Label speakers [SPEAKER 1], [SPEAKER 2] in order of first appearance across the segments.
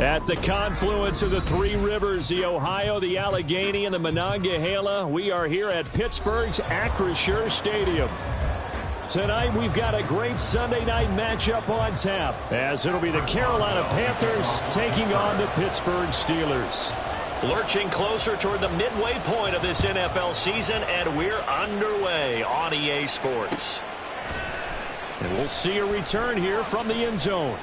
[SPEAKER 1] At the confluence of the three rivers, the Ohio, the Allegheny, and the Monongahela, we are here at Pittsburgh's Acrisure Stadium. Tonight, we've got a great Sunday night matchup on tap, as it'll be the Carolina Panthers taking on the Pittsburgh Steelers.
[SPEAKER 2] Lurching closer toward the midway point of this NFL season, and we're underway on EA Sports.
[SPEAKER 1] And we'll see a return here from the end zone.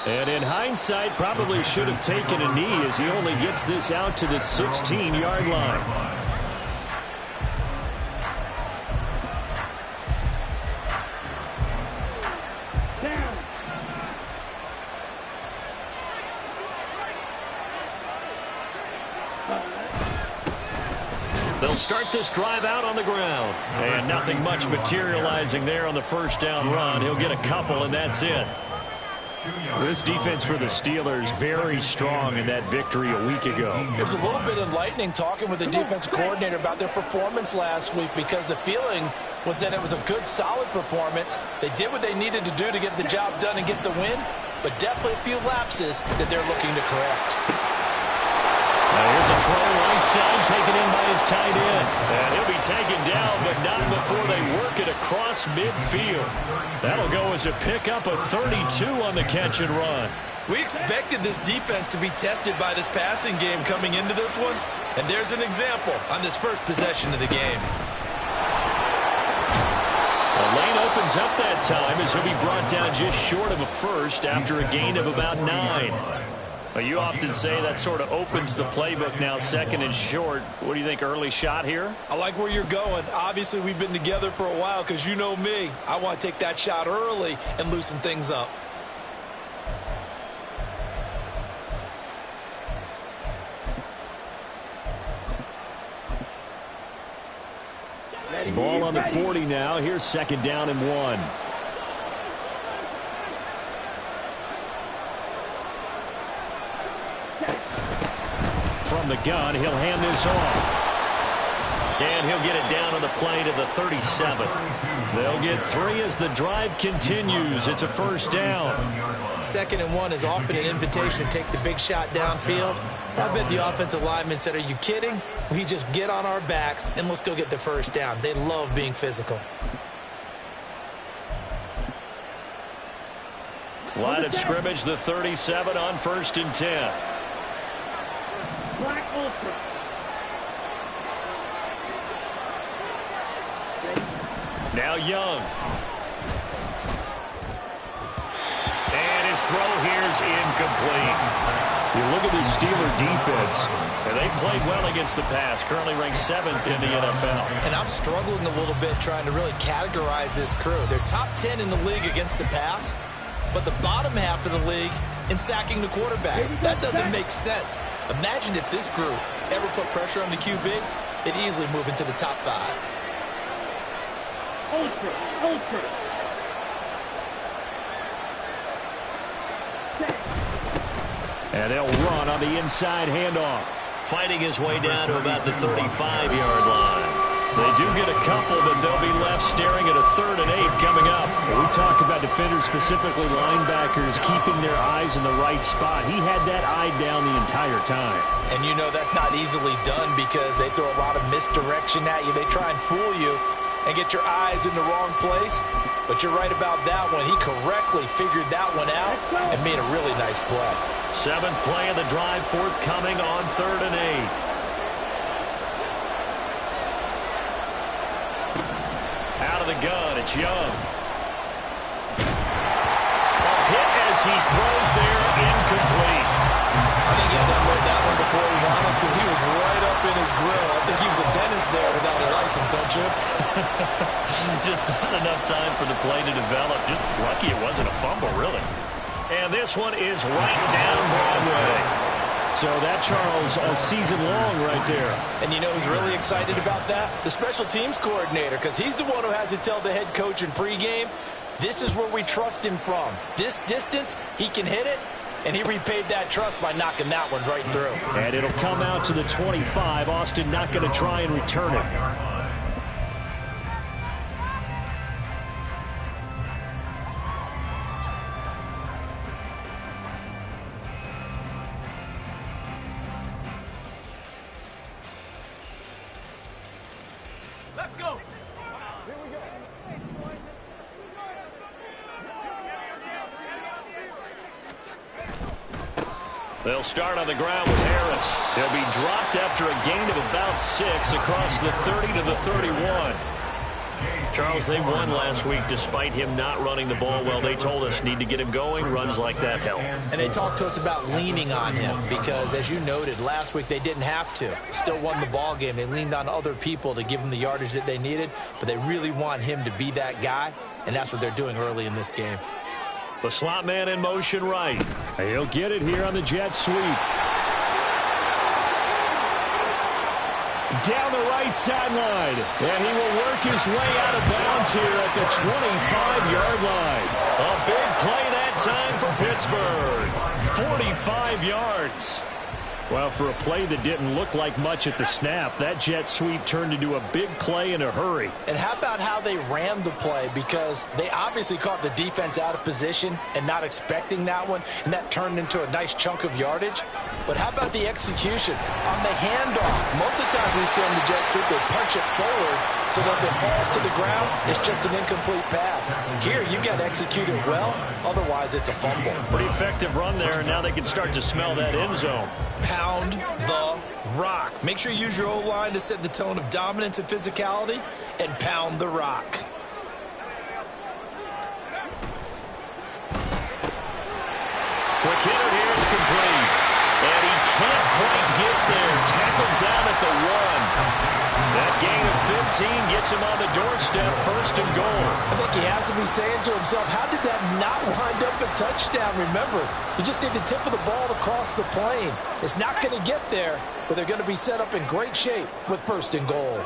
[SPEAKER 1] And in hindsight, probably should have taken a knee as he only gets this out to the 16-yard line.
[SPEAKER 2] They'll start this drive out on the ground.
[SPEAKER 1] And nothing much materializing there on the first down run. He'll get a couple, and that's it. This defense for the Steelers very strong in that victory a week ago.
[SPEAKER 3] It was a little bit enlightening talking with the defensive coordinator about their performance last week, because the feeling was that it was a good, solid performance. They did what they needed to do to get the job done and get the win, but definitely a few lapses that they're looking to correct.
[SPEAKER 1] Here's a throw right side taken in by his tight end. And he'll be taken down, but not before they work it across midfield. That'll go as a pickup of 32 on the catch and run.
[SPEAKER 4] We expected this defense to be tested by this passing game coming into this one, and there's an example on this first possession of the game.
[SPEAKER 1] The lane opens up that time as he'll be brought down just short of a first after a gain of about 9. Well, you often say that sort of opens the playbook now, second and short. What do you think, early shot here?
[SPEAKER 4] I like where you're going. Obviously, we've been together for a while because you know me. I want to take that shot early and loosen things up.
[SPEAKER 1] Ball on the 40 now. Here's second down and 1. From the gun, he'll hand this off. And he'll get it down on the play to the 37. They'll get 3 as the drive continues. It's a first down.
[SPEAKER 3] 2nd and 1 is often an invitation to take the big shot downfield. I bet the offensive lineman said, "Are you kidding? We just get on our backs and let's go get the first down." They love being physical.
[SPEAKER 1] Line of scrimmage, the 37 on 1st and 10. Now Young. And his throw here's incomplete. You look at the Steeler defense, and they played well against the pass, currently ranked 7th in the NFL.
[SPEAKER 3] And I'm struggling a little bit trying to really categorize this crew. They're top 10 in the league against the pass, but the bottom half of the league in sacking the quarterback. That doesn't make sense. Imagine if this group ever put pressure on the QB, they'd easily move into the top 5.
[SPEAKER 1] And they'll run on the inside handoff.
[SPEAKER 2] Fighting his way down to about the 35-yard line.
[SPEAKER 1] They do get a couple, but they'll be left staring at a 3rd and 8 coming up. We talk about defenders, specifically linebackers, keeping their eyes in the right spot. He had that eye down the entire time.
[SPEAKER 3] And you know that's not easily done because they throw a lot of misdirection at you. They try and fool you and get your eyes in the wrong place. But you're right about that one. He correctly figured that one out and made a really nice play.
[SPEAKER 2] 7th play of the drive, forthcoming on 3rd and 8.
[SPEAKER 1] Out of the gun, it's Young. A hit as he throws there, incomplete.
[SPEAKER 3] I think he had to unload that one before he wanted to. He was right up in his grill. I think he was a dentist there without a license, don't you?
[SPEAKER 2] Just not enough time for the play to develop. Just lucky it wasn't a fumble, really.
[SPEAKER 1] And this one is right down Broadway. So that, Charles, a season long right there.
[SPEAKER 3] And you know who's really excited about that? The special teams coordinator, because he's the one who has to tell the head coach in pregame, this is where we trust him from. This distance, he can hit it, and he repaid that trust by knocking that one right through.
[SPEAKER 1] And it'll come out to the 25. Austin not going to try and return it.
[SPEAKER 2] They'll start on the ground with Harris. He'll be dropped after a gain of about 6 across the 30 to the 31. Charles, they won last week despite him not running the ball well. They told us need to get him going. Runs like that help.
[SPEAKER 3] And they talked to us about leaning on him because, as you noted, last week they didn't have to. Still won the ball game. They leaned on other people to give them the yardage that they needed, but they really want him to be that guy, and that's what they're doing early in this game.
[SPEAKER 2] The slot man in motion right.
[SPEAKER 1] He'll get it here on the jet sweep. Down the right sideline. And he will work his way out of bounds here at the 25-yard line.
[SPEAKER 2] A big play that time for Pittsburgh. 45 yards.
[SPEAKER 1] Well, for a play that didn't look like much at the snap, that jet sweep turned into a big play in a hurry.
[SPEAKER 3] And how about how they ran the play? Because they obviously caught the defense out of position and not expecting that one, and that turned into a nice chunk of yardage. But how about the execution on the handoff? Most of the times we see on the jet sweep, they punch it forward so that if it falls to the ground, it's just an incomplete pass. Here, you got to execute it well. Otherwise, it's a fumble.
[SPEAKER 2] Pretty effective run there, and now they can start to smell that end zone.
[SPEAKER 4] Pound the rock. Make sure you use your O-line to set the tone of dominance and physicality, and pound the rock.
[SPEAKER 2] Quick hitter here, it's complete. And he can't quite get there. Tackled down at the 1. That gain of 15 gets him on the doorstep, 1st and goal.
[SPEAKER 3] I think he has to be saying to himself, how did that not wind up a touchdown? Remember, you just need the tip of the ball to cross the plane. It's not going to get there, but they're going to be set up in great shape with 1st and goal.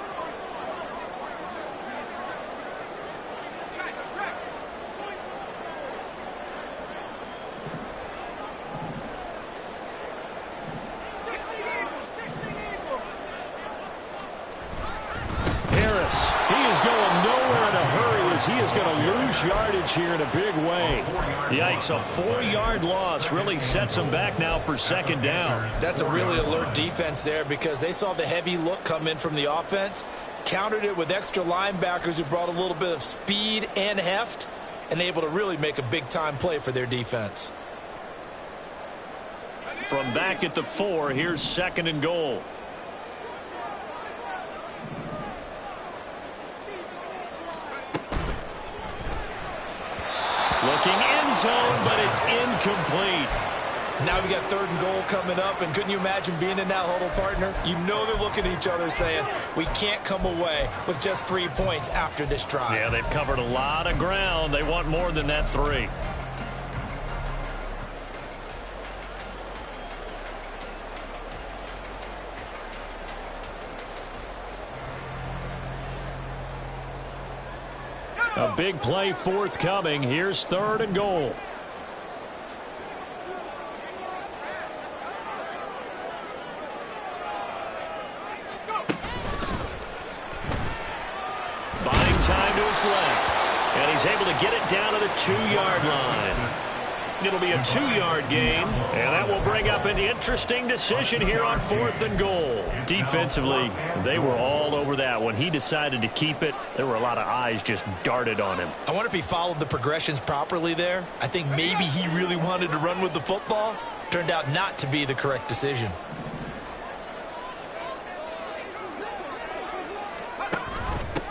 [SPEAKER 1] He is going to lose yardage here in a big way.
[SPEAKER 2] Yikes, a 4-yard loss really sets him back now for 2nd down.
[SPEAKER 4] That's a really alert defense there because they saw the heavy look come in from the offense, countered it with extra linebackers who brought a little bit of speed and heft, and able to really make a big-time play for their defense.
[SPEAKER 2] From back at the 4, here's 2nd and goal. Looking end zone, but it's incomplete.
[SPEAKER 4] Now we got 3rd and goal coming up, and couldn't you imagine being in that huddle, partner? You know they're looking at each other saying, we can't come away with just 3 points after this drive.
[SPEAKER 2] Yeah, they've covered a lot of ground. They want more than that 3.
[SPEAKER 1] A big play forthcoming. Here's 3rd and goal.
[SPEAKER 2] Buying time to his left. And he's able to get it down to the 2-yard line. It'll be a 2-yard gain, and that will bring up an interesting decision here on 4th and goal.
[SPEAKER 1] Defensively, they were all over that. When he decided to keep it, there were a lot of eyes just darted on him.
[SPEAKER 4] I wonder if he followed the progressions properly there. I think maybe he really wanted to run with the football. Turned out not to be the correct decision.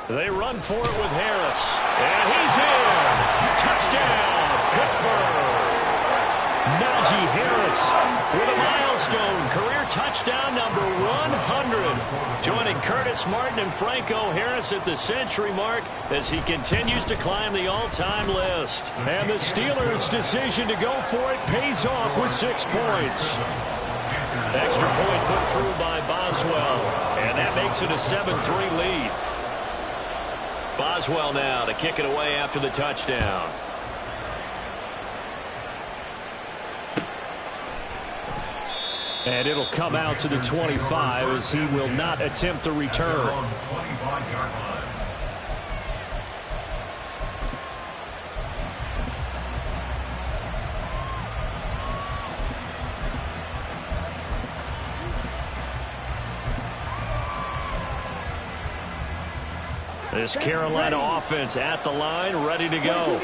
[SPEAKER 2] They run for it with Harris. And he's in. Touchdown, Pittsburgh.
[SPEAKER 1] Najee Harris
[SPEAKER 2] with a milestone career touchdown number 100. Joining Curtis Martin and Franco Harris at the century mark as he continues to climb the all-time list.
[SPEAKER 1] And the Steelers' decision to go for it pays off with 6 points.
[SPEAKER 2] Extra point put through by Boswell. And that makes it a 7-3 lead. Boswell now to kick it away after the touchdown.
[SPEAKER 1] And it'll come out to the 25 as he will not attempt a return. This Carolina offense at the line, ready to go.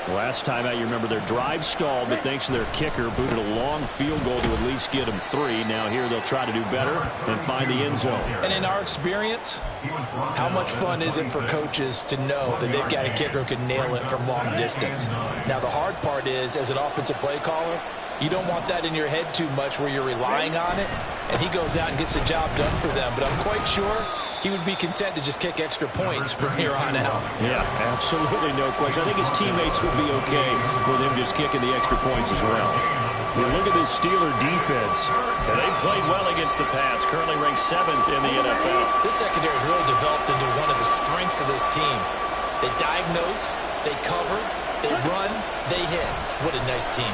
[SPEAKER 1] Last time out, you remember their drive stalled, but thanks to their kicker, booted a long field goal to at least get them 3. Now here they'll try to do better and find the end zone.
[SPEAKER 3] And in our experience, how much fun is it for coaches to know that they've got a kicker who can nail it from long distance? Now the hard part is, as an offensive play caller, you don't want that in your head too much where you're relying on it, and he goes out and gets the job done for them. But I'm quite sure he would be content to just kick extra points from here on out.
[SPEAKER 1] Yeah, absolutely no question. I think his teammates would be okay with him just kicking the extra points as well. You look at this Steeler defense.
[SPEAKER 2] And they've played well against the pass, currently ranked 7th in the NFL.
[SPEAKER 3] This secondary has really developed into one of the strengths of this team. They diagnose, they cover, they run, they hit. What a nice team.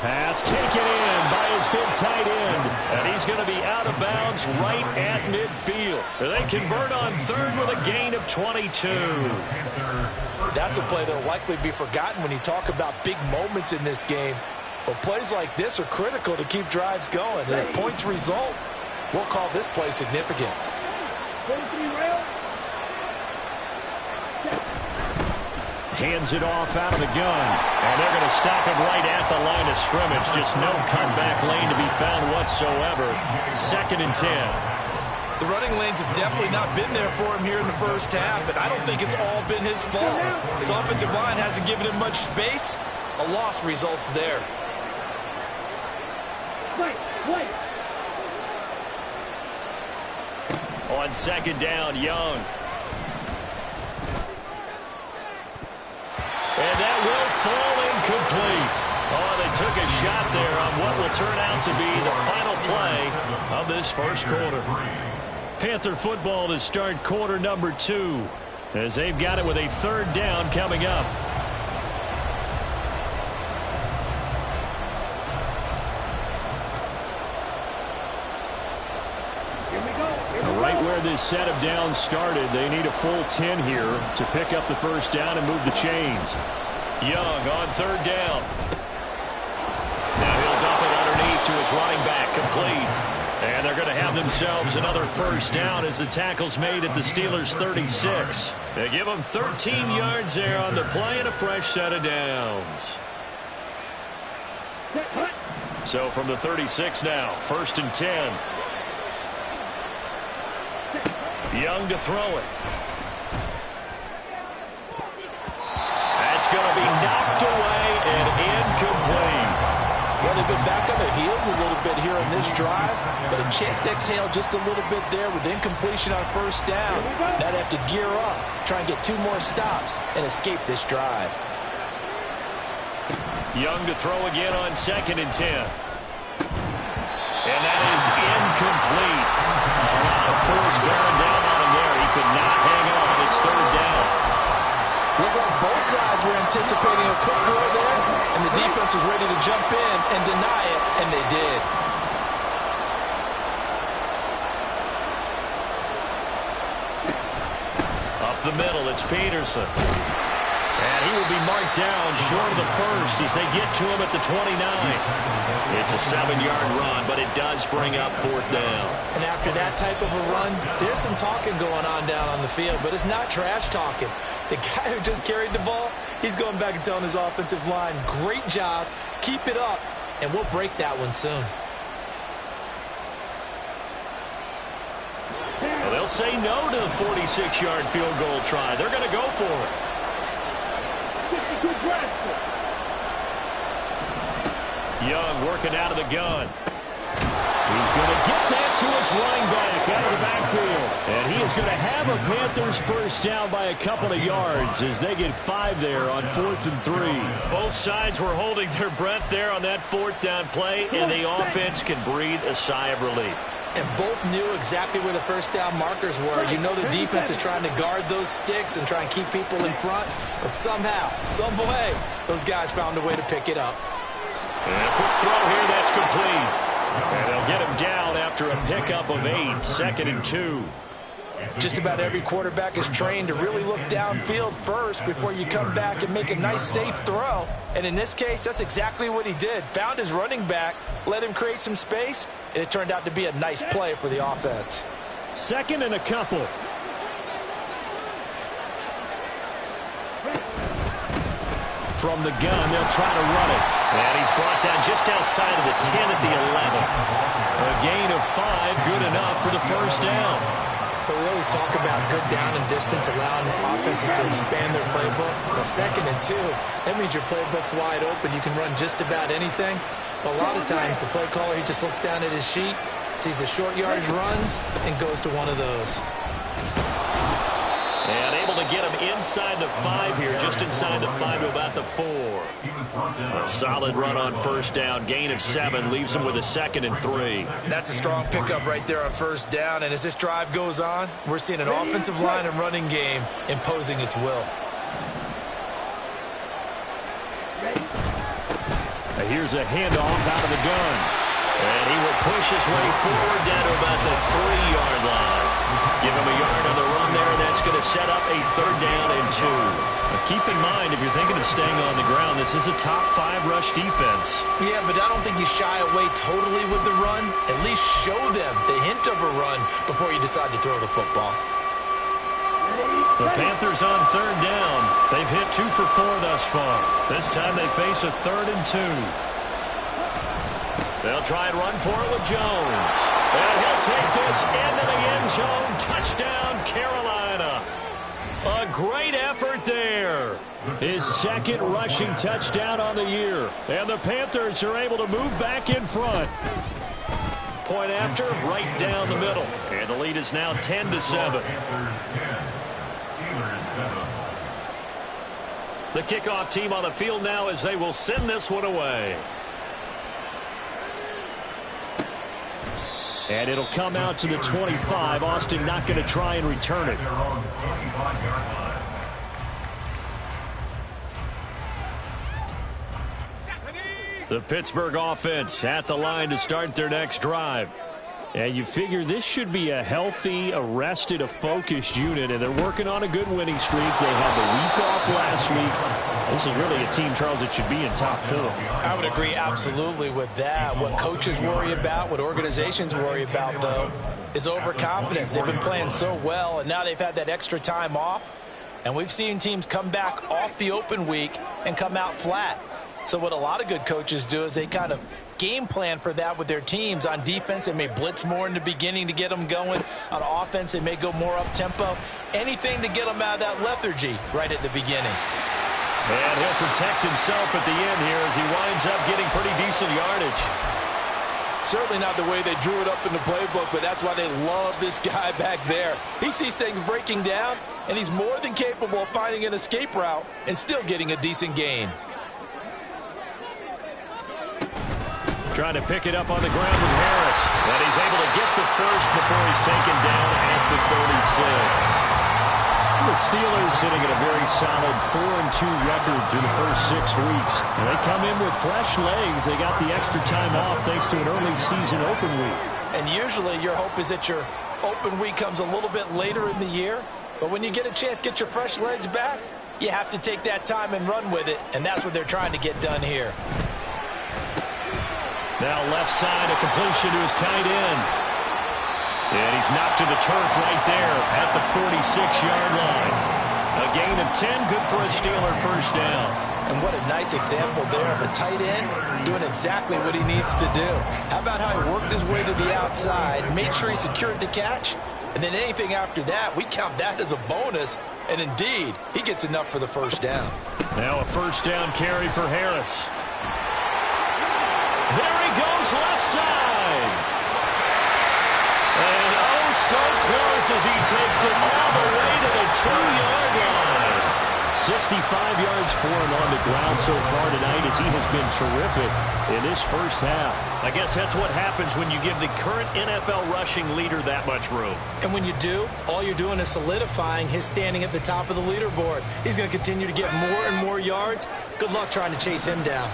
[SPEAKER 1] Pass taken in by his big tight end.
[SPEAKER 2] And he's going to be out of bounds right at midfield. They convert on 3rd with a gain of 22.
[SPEAKER 3] That's a play that will likely be forgotten when you talk about big moments in this game. But plays like this are critical to keep drives going. And if points result, we'll call this play significant.
[SPEAKER 1] Hands it off out of the gun.
[SPEAKER 2] And they're going to stop him right at the line of scrimmage. Just no cutback lane to be found whatsoever. 2nd and 10.
[SPEAKER 3] The running lanes have definitely not been there for him here in the first half, and I don't think it's all been his fault. His offensive line hasn't given him much space. A loss results there.
[SPEAKER 2] On 2nd down, Young. And that will fall incomplete. Oh, they took a shot there on what will turn out to be the final play of this first quarter.
[SPEAKER 1] Panther football to start quarter number 2, as they've got it with a 3rd down coming up. Right where this set of downs started, they need a full 10 here to pick up the first down and move the chains.
[SPEAKER 2] Young on 3rd down. Now he'll dump it underneath to his running back, complete. And they're going to have themselves another first down as the tackle's made at the Steelers' 36. They give them 13 yards there on the play and a fresh set of downs. So from the 36 now, 1st and 10. Young to throw it. That's going to be knocked away and incomplete.
[SPEAKER 3] Well, they've been back on their heels a little bit here on this drive, but a chance to exhale just a little bit there with incompletion on 1st down. Now they have to gear up, try and get 2 more stops, and escape this drive.
[SPEAKER 2] Young to throw again on 2nd and 10. And that is incomplete. A lot of force bearing down on him there. He could not hang on. It's 3rd down.
[SPEAKER 3] Look like both sides were anticipating a quick throw there, and the defense was ready to jump in and deny it, and they did.
[SPEAKER 2] Up the middle, it's Peterson. And he will be marked down short of the first as they get to him at the 29. It's a 7-yard run, but it does bring up 4th down.
[SPEAKER 3] And after that type of a run, there's some talking going on down on the field, but it's not trash talking. The guy who just carried the ball, he's going back and telling his offensive line, great job, keep it up, and we'll break that one soon.
[SPEAKER 2] Well, they'll say no to the 46-yard field goal try. They're going to go for it. Young working out of the gun.
[SPEAKER 1] He's going to get that to his running back out of the backfield. And he is going to have a Panthers first down by a couple of yards as they get 5 there on 4th and 3.
[SPEAKER 2] Both sides were holding their breath there on that 4th down play, and the offense can breathe a sigh of relief.
[SPEAKER 3] And both knew exactly where the first down markers were. You know the defense is trying to guard those sticks and try and keep people in front. But somehow, some way, those guys found a way to pick it up.
[SPEAKER 2] And a quick throw here, that's complete. And they'll get him down after a pickup of 8, 2nd and 2.
[SPEAKER 3] Just about every quarterback is trained to really look downfield first before you come back and make a nice, safe throw. And in this case, that's exactly what he did. Found his running back, let him create some space, and it turned out to be a nice play for the offense.
[SPEAKER 1] 2nd and a couple. from the gun. They'll try to run it.
[SPEAKER 2] And he's brought down just outside of the 10 at the 11.
[SPEAKER 1] A gain of 5, good enough for the first down.
[SPEAKER 3] But we always talk about good down and distance, allowing offenses to expand their playbook. A 2nd and 2, that means your playbook's wide open. You can run just about anything. But a lot of times, the play caller, he just looks down at his sheet, sees the short yardage runs, and goes to one of those.
[SPEAKER 2] And able to get him inside the 5 here, just inside the 5 to about the 4. A solid run on first down. Gain of 7 leaves him with a 2nd and 3.
[SPEAKER 3] That's a strong pickup right there on first down. And as this drive goes on, we're seeing an offensive line and running game imposing its will.
[SPEAKER 1] Here's a handoff out of the gun.
[SPEAKER 2] And he will push his way forward down to about the 3-yard line. Give him a yard on the run there, and that's going to set up a 3rd down and 2.
[SPEAKER 1] Now keep in mind, if you're thinking of staying on the ground, this is a top 5 rush defense.
[SPEAKER 3] Yeah, but I don't think you shy away totally with the run. At least show them the hint of a run before you decide to throw the football.
[SPEAKER 1] The Panthers on 3rd down. They've hit 2 for 4 thus far. This time they face a 3rd and 2.
[SPEAKER 2] They'll try and run for it with Jones. And he'll take this into the end zone. Touchdown, Carolina.
[SPEAKER 1] A great effort there. His 2nd rushing touchdown on the year. And the Panthers are able to move back in front.
[SPEAKER 2] Point after, right down the middle. And the lead is now 10-7. The kickoff team on the field now as they will send this one away.
[SPEAKER 1] And it'll come out to the 25. Austin not going to try and return it. The Pittsburgh offense at the line to start their next drive. And you figure this should be a healthy, a focused unit, and they're working on a good winning streak. They had the week off last week. This is really a team, Charles, that should be in top form.
[SPEAKER 3] I would agree absolutely with that. What coaches worry about, what organizations worry about, though, is overconfidence. They've been playing so well, and now they've had that extra time off. And we've seen teams come back off the open week and come out flat. So what a lot of good coaches do is they kind of game plan for that with their teams. On defense, they may blitz more in the beginning to get them going. On offense, they may go more up-tempo. Anything to get them out of that lethargy right at the beginning.
[SPEAKER 2] And he'll protect himself at the end here as he winds up getting pretty decent yardage.
[SPEAKER 3] Certainly not the way they drew it up in the playbook, but that's why they love this guy back there. He sees things breaking down, and he's more than capable of finding an escape route and still getting a decent gain.
[SPEAKER 1] Trying to pick it up on the ground with Harris.
[SPEAKER 2] And he's able to get the first before he's taken down at the 36.
[SPEAKER 1] The Steelers sitting at a very solid 4-2 record through the first 6 weeks. And they come in with fresh legs. They got the extra time off thanks to an early season open week.
[SPEAKER 3] And usually your hope is that your open week comes a little bit later in the year. But when you get a chance to get your fresh legs back, you have to take that time and run with it. And that's what they're trying to get done here.
[SPEAKER 2] Now left side, a completion to his tight end. And he's knocked to the turf right there at the 46-yard line. A gain of 10, good for a Steeler first down.
[SPEAKER 3] And what a nice example there of a tight end doing exactly what he needs to do. How about how he worked his way to the outside, made sure he secured the catch, and then anything after that, we count that as a bonus. And indeed, he gets enough for the first down.
[SPEAKER 1] Now a first down carry for Harris.
[SPEAKER 2] There he goes left side. And oh, so close as he takes it all the way to the 2-yard line.
[SPEAKER 1] 65 yards for him on the ground so far tonight as he has been terrific in this first half.
[SPEAKER 2] I guess that's what happens when you give the current NFL rushing leader that much room.
[SPEAKER 3] And when you do, all you're doing is solidifying his standing at the top of the leaderboard. He's going to continue to get more and more yards. Good luck trying to chase him down.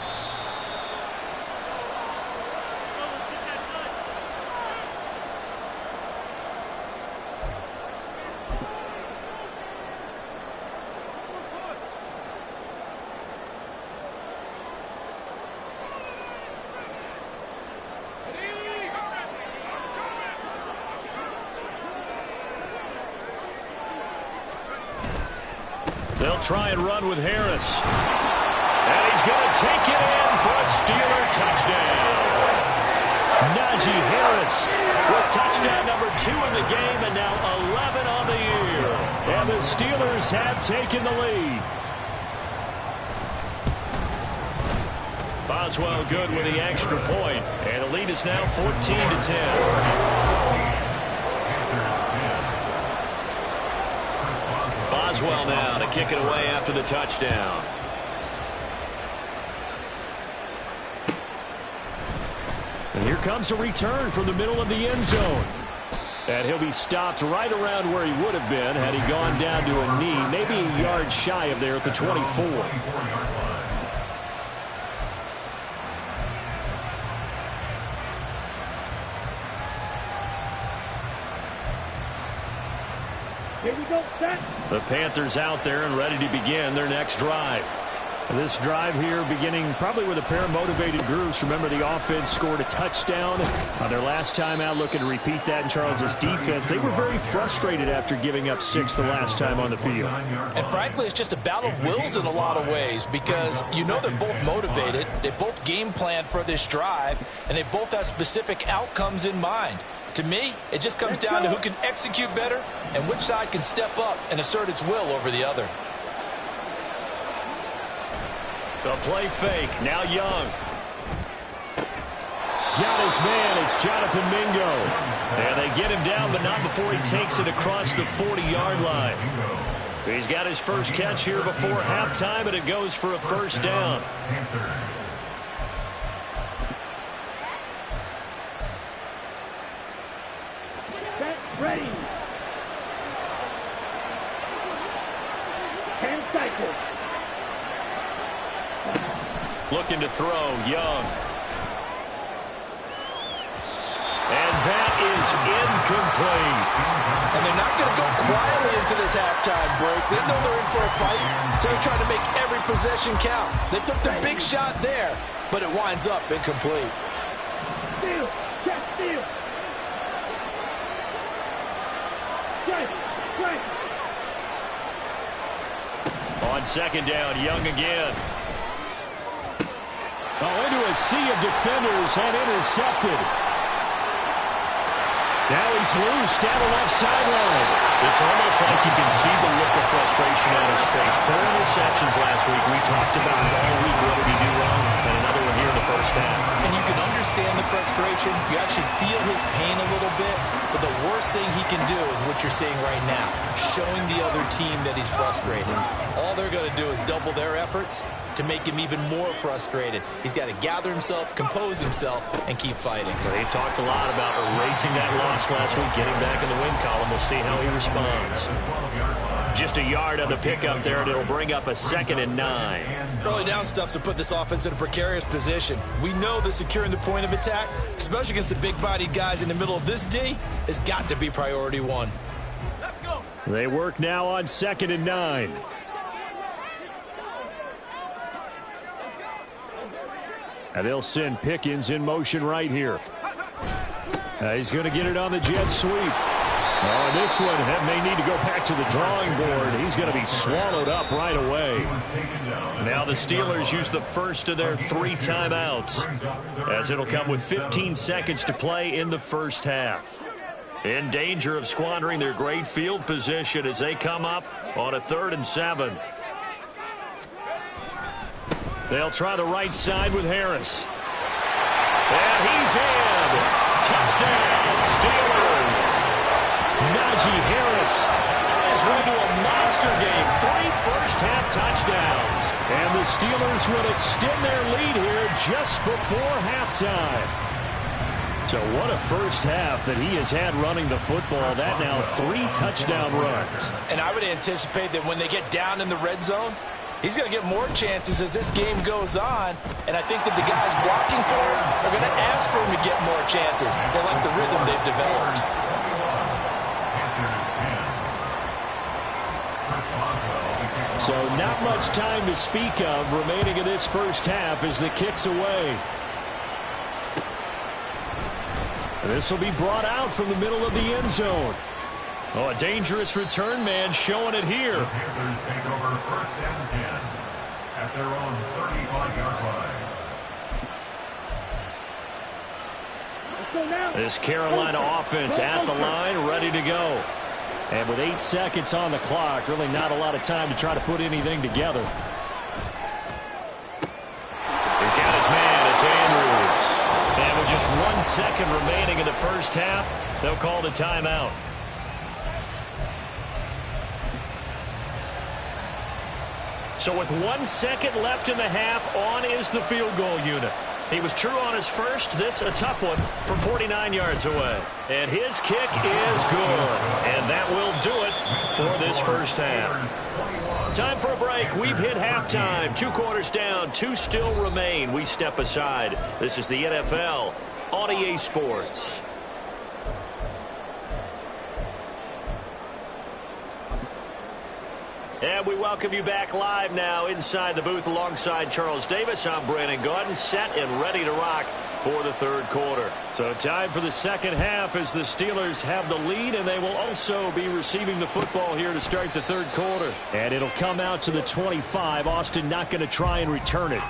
[SPEAKER 2] They'll try and run with Harris. And he's going to take it in for a Steeler touchdown.
[SPEAKER 1] Najee Harris
[SPEAKER 2] with touchdown number 2 in the game, and now 11 on the year.
[SPEAKER 1] And the Steelers have taken the lead.
[SPEAKER 2] Boswell good with the extra point, and the lead is now 14-10. Boswell now to kick it away after the touchdown.
[SPEAKER 1] And here comes a return from the middle of the end zone. And he'll be stopped right around where he would have been had he gone down to a knee, maybe a yard shy of there at the 24.
[SPEAKER 5] Here we go, set.
[SPEAKER 1] The Panthers out there and ready to begin their next drive. This drive here beginning probably with a pair of motivated groups. Remember, the offense scored a touchdown on their last time out, looking to repeat that in Charles's defense. They were very frustrated after giving up 6 the last time on the field.
[SPEAKER 3] And frankly, it's just a battle of wills in a lot of ways, because you know they're both motivated, they both game plan for this drive, and they both have specific outcomes in mind. To me, it just comes down to who can execute better and which side can step up and assert its will over the other.
[SPEAKER 2] The play fake, now Young.
[SPEAKER 1] Got his man, it's Jonathan Mingo.
[SPEAKER 2] And they get him down, but not before he takes it across the 40-yard line. He's got his first catch here before halftime, and it goes for a first down.
[SPEAKER 5] Set, ready. 10 cycles.
[SPEAKER 2] Looking to throw, Young. And that is incomplete.
[SPEAKER 3] And they're not going to go quietly into this halftime break. They know they're in for a fight, so they're trying to make every possession count. They took the big shot there, but it winds up incomplete.
[SPEAKER 5] Steal, check, steal. Strike, strike.
[SPEAKER 2] On second down, Young again.
[SPEAKER 1] Oh, into a sea of defenders and intercepted. Now he's loose down the left sideline.
[SPEAKER 2] It's almost like you can see the look of frustration on his face. 4 interceptions last week. We talked about it all week. What did he do wrong? And another one here in the first half.
[SPEAKER 3] And you can understand the frustration. You actually feel his pain a little bit. But the worst thing he can do is what you're seeing right now, showing the other team that he's frustrated. All they're going to do is double their efforts to make him even more frustrated. He's got to gather himself, compose himself, and keep fighting.
[SPEAKER 2] They talked a lot about erasing that loss last week, getting back in the win column. We'll see how he responds. Just a yard on the pickup there, and it'll bring up a 2nd and 9.
[SPEAKER 3] Early down stuff's to put this offense in a precarious position. We know that securing the point of attack, especially against the big-bodied guys in the middle of this D, has got to be priority 1.
[SPEAKER 5] Let's go.
[SPEAKER 1] They work now on 2nd and 9. And they'll send Pickens in motion right here. He's going to get it on the jet sweep. Oh, and this one may need to go back to the drawing board. He's going to be swallowed up right away.
[SPEAKER 2] Now the Steelers use the first of their 3 timeouts, as it'll come with 15 seconds to play in the first half. In danger of squandering their great field position as they come up on a 3rd and 7.
[SPEAKER 1] They'll try the right side with Harris.
[SPEAKER 2] And he's in. Touchdown, Steelers.
[SPEAKER 1] Najee Harris
[SPEAKER 2] on his way to a monster game. 3 first-half touchdowns.
[SPEAKER 1] And the Steelers will extend their lead here just before halftime. So what a first half that he has had running the football. That now 3 touchdown runs.
[SPEAKER 3] And I would anticipate that when they get down in the red zone, he's going to get more chances as this game goes on, and I think that the guys blocking for him are going to ask for him to get more chances. They like the rhythm they've developed.
[SPEAKER 1] So not much time to speak of remaining in this first half as the kick's away. This will be brought out from the middle of the end zone.
[SPEAKER 2] Oh, a dangerous return man showing it here.
[SPEAKER 6] at their own 35-yard line.
[SPEAKER 1] This Carolina offense at the line, ready to go. And with 8 seconds on the clock, really not a lot of time to try to put anything together.
[SPEAKER 2] He's got his man. It's Andrews. And with just 1 second remaining in the first half, they'll call the timeout. So with 1 second left in the half, on is the field goal unit. He was true on his first. This a tough one from 49 yards away. And his kick is good. And that will do it for this first half. Time for a break. We've hit halftime. 2 quarters down. 2 still remain. We step aside. This is the NFL on EA Sports. And we welcome you back live now inside the booth alongside Charles Davis. I'm Brandon Gaudin, set and ready to rock for the third quarter.
[SPEAKER 1] So time for the second half as the Steelers have the lead, and they will also be receiving the football here to start the third quarter. And it'll come out to the 25. Austin not going to try and return it.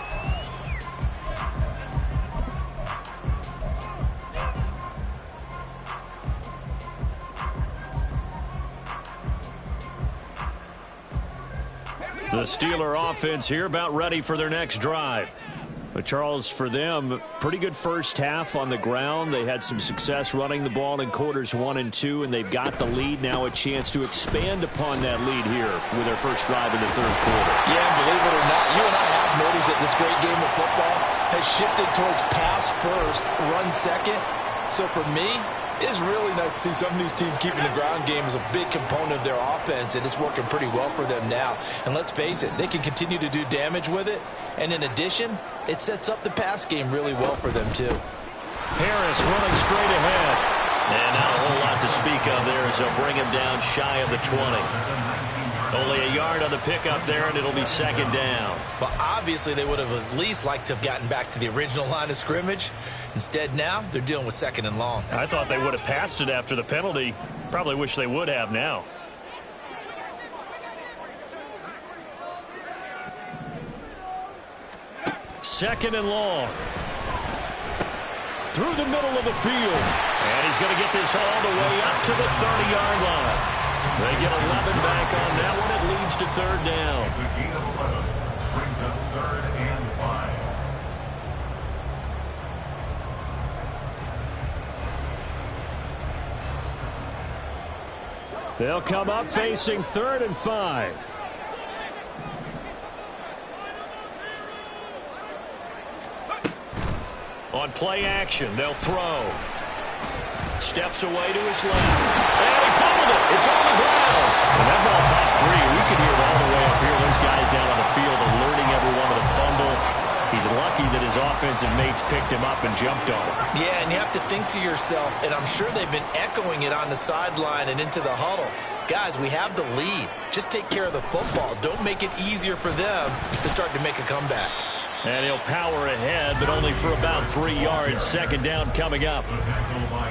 [SPEAKER 1] The Steeler offense here about ready for their next drive. But Charles, for them, pretty good first half on the ground. They had some success running the ball in quarters 1 and 2, and they've got the lead. Now a chance to expand upon that lead here with their first drive in the third quarter.
[SPEAKER 4] Yeah, and believe it or not, you and I have noticed that this great game of football has shifted towards pass first, run second. So for me, it's really nice to see some of these teams keeping the ground game as a big component of their offense, and it's working pretty well for them now. And let's face it, they can continue to do damage with it. And in addition, it sets up the pass game really well for them, too.
[SPEAKER 1] Harris running straight ahead.
[SPEAKER 2] And not a whole lot to speak of there as they'll bring him down shy of the 20. Only a yard on the pickup there, and it'll be second down.
[SPEAKER 3] But obviously they would have at least liked to have gotten back to the original line of scrimmage. Instead now, they're dealing with second and long.
[SPEAKER 1] I thought they would have passed it after the penalty. Probably wish they would have now. Second and long. Through the middle of the field. And he's going to get this all the way up to the 30-yard line. They get 11 back on that one. It leads to third down.
[SPEAKER 6] It's a gain of 11. Brings up 3rd and 5.
[SPEAKER 1] They'll come up facing 3rd and 5. On play action, they'll throw. Steps away to his left. And he fumbled it. It's on the ground. And that ball popped free. We could hear it all the way up here. Those guys down on the field alerting everyone to the fumble. He's lucky that his offensive mates picked him up and jumped on him.
[SPEAKER 3] Yeah, and you have to think to yourself, and I'm sure they've been echoing it on the sideline and into the huddle. Guys, we have the lead. Just take care of the football. Don't make it easier for them to start to make a comeback.
[SPEAKER 1] And he'll power ahead, but only for about 3 yards. Second down coming up.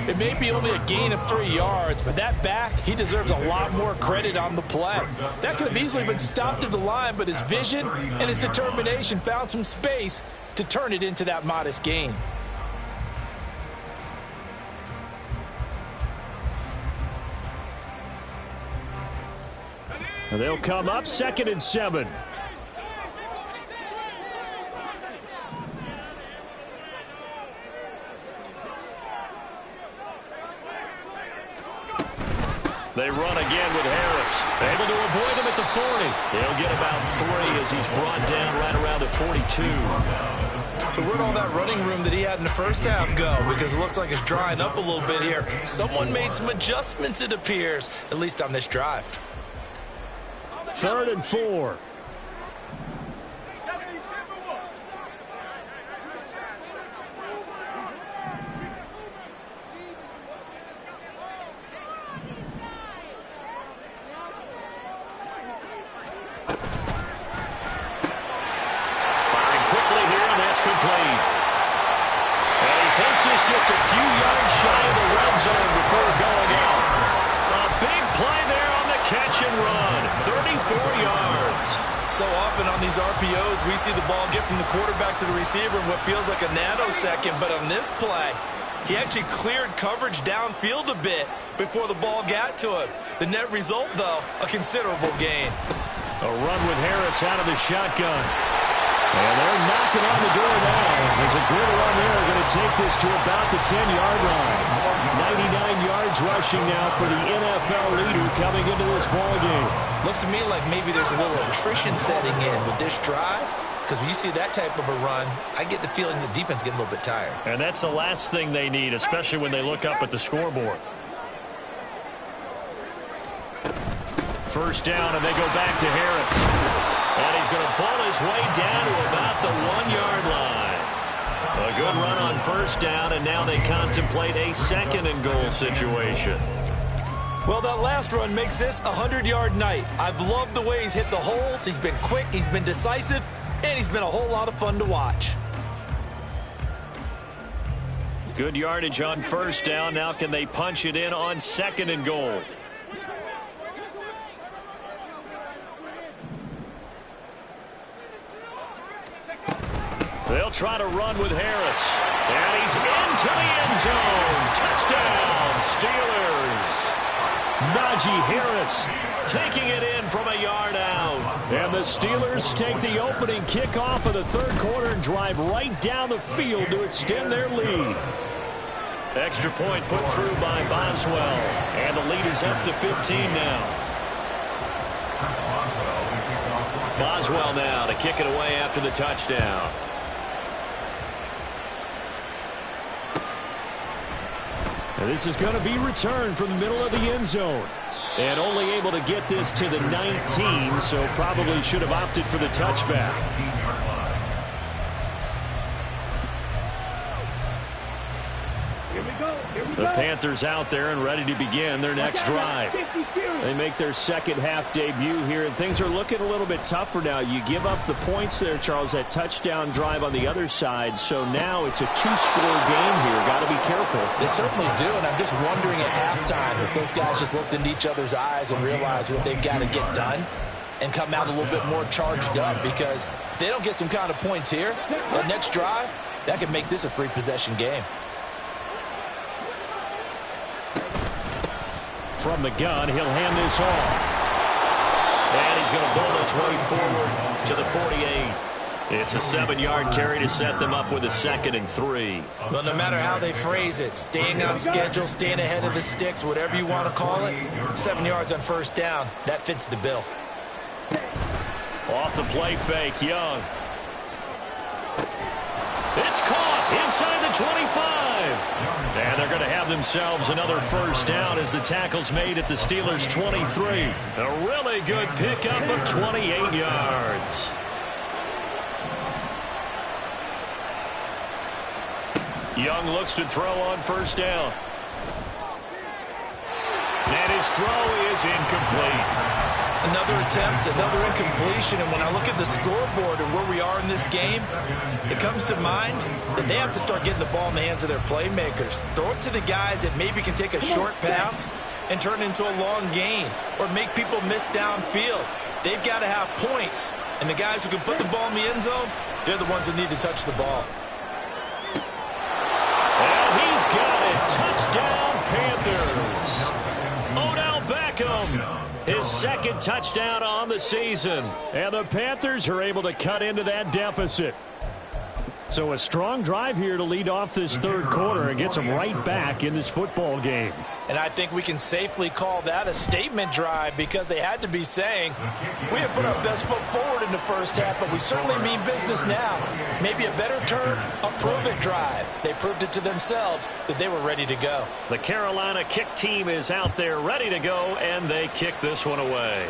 [SPEAKER 4] It may be only a gain of 3 yards, but that back, he deserves a lot more credit on the play. That could have easily been stopped at the line, but his vision and his determination found some space to turn it into that modest gain.
[SPEAKER 1] And they'll come up 2nd and 7. They run again with Harris. Able to avoid him at the 40. He'll get about 3 as he's brought down right around the 42.
[SPEAKER 3] So where'd all that running room that he had in the first half go? Because it looks like it's drying up a little bit here. Someone made some adjustments, it appears, at least on this drive.
[SPEAKER 1] 3rd and 4. Takes us just a few yards shy of the red zone before going out. A big play there on the catch and run. 34 yards.
[SPEAKER 3] So
[SPEAKER 4] So often on these RPOs, we see the ball get from the quarterback to the receiver in what feels like a nanosecond. But on this play, he actually cleared coverage downfield a bit before the ball got to him. The net result, though, a considerable gain.
[SPEAKER 1] A run with Harris out of the shotgun. And they're knocking on the door now. There's a good run there. Going to take this to about the 10-yard line. 99 yards rushing now for the NFL leader coming into this ball game.
[SPEAKER 4] Looks to me like maybe there's a little attrition setting in with this drive. Because when you see that type of a run, I get the feeling the defense getting a little bit tired.
[SPEAKER 2] And that's the last thing they need, especially when they look up at the scoreboard. First down, and they go back to Harris. And he's going to pull his way down to about the 1-yard line. A good run on first down, and now they contemplate a second-and-goal situation.
[SPEAKER 4] Well, that last run makes this a 100-yard night. I've loved the way he's hit the holes. He's been quick, he's been decisive, and he's been a whole lot of fun to watch.
[SPEAKER 2] Good yardage on first down. Now can they punch it in on second-and-goal? They'll try to run with Harris. And he's into the end zone. Touchdown, Steelers.
[SPEAKER 1] Najee Harris
[SPEAKER 2] Taking it in from a yard out.
[SPEAKER 1] And the Steelers take the opening kickoff of the third quarter and drive right down the field to extend their lead.
[SPEAKER 2] Extra point put through by Boswell. And the lead is up to 15 now. Boswell now to kick it away after the touchdown.
[SPEAKER 1] And this is going to be returned from the middle of the end zone. And only able to get this to the 19, so probably should have opted for the touchback. The Panthers out there and ready to begin their next drive. They make their second half debut here, and things are looking a little bit tougher now. You give up the points there, Charles, that touchdown drive on the other side, so now it's a two-score game here. Got to be careful.
[SPEAKER 3] They certainly do, and I'm just wondering at halftime if those guys just looked into each other's eyes and realized what they've got to get done and come out a little bit more charged up, because if they don't get some kind of points here, that next drive, that could make this a three-possession game.
[SPEAKER 1] From the gun, he'll hand this off.
[SPEAKER 2] And he's going to pull his way forward to the 48. It's a 7-yard carry to set them up with a 2nd and 3.
[SPEAKER 4] Well, no matter how they phrase it, staying on schedule, staying ahead of the sticks, whatever you want to call it, 7 yards on first down, that fits the bill.
[SPEAKER 2] Off the play fake, Young. It's caught inside the 25. And they're going to have themselves another first down as the tackle's made at the Steelers' 23. A really good pickup of 28 yards. Young looks to throw on first down. And his throw is incomplete.
[SPEAKER 4] Another attempt, another incompletion, and when I look at the scoreboard and where we are in this game, it comes to mind that they have to start getting the ball in the hands of their playmakers. Throw it to the guys that maybe can take a short pass and turn it into a long gain or make people miss downfield. They've got to have points, and the guys who can put the ball in the end zone, they're the ones that need to touch the ball.
[SPEAKER 2] And he's got it. Touchdown, Panthers. Odell Beckham. His second touchdown on the season.
[SPEAKER 1] And the Panthers are able to cut into that deficit. So a strong drive here to lead off this third quarter and gets them right back in this football game.
[SPEAKER 3] And I think we can safely call that a statement drive, because they had to be saying, we have put our best foot forward in the first half, but we certainly mean business now. Maybe a better term, a prove-it drive. They proved it to themselves that they were ready to go.
[SPEAKER 2] The Carolina kick team is out there ready to go, and they kick this one away.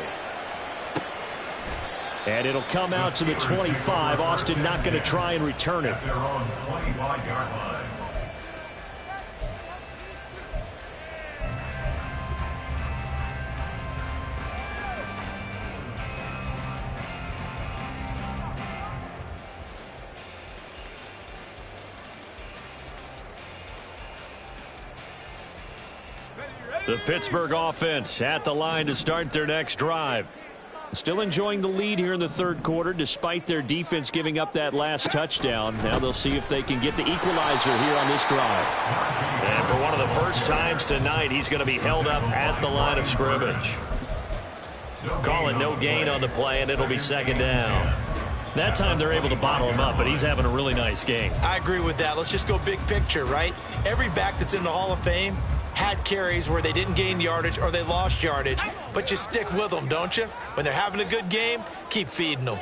[SPEAKER 1] And it'll come out to the 25. Austin not going to try and return it.
[SPEAKER 6] They're on the 25-yard line.
[SPEAKER 2] The Pittsburgh offense at the line to start their next drive.
[SPEAKER 1] Still enjoying the lead here in the third quarter despite their defense giving up that last touchdown. Now they'll see if they can get the equalizer here on this drive.
[SPEAKER 2] And for one of the first times tonight, he's going to be held up at the line of scrimmage. Call it no gain on the play, and it'll be second down. That time they're able to bottle him up, but he's having a really nice game.
[SPEAKER 3] I agree with that. Let's just go big picture, right? Every back that's in the Hall of Fame had carries where they didn't gain yardage or they lost yardage, but you stick with them, don't you? When they're having a good game, keep feeding them.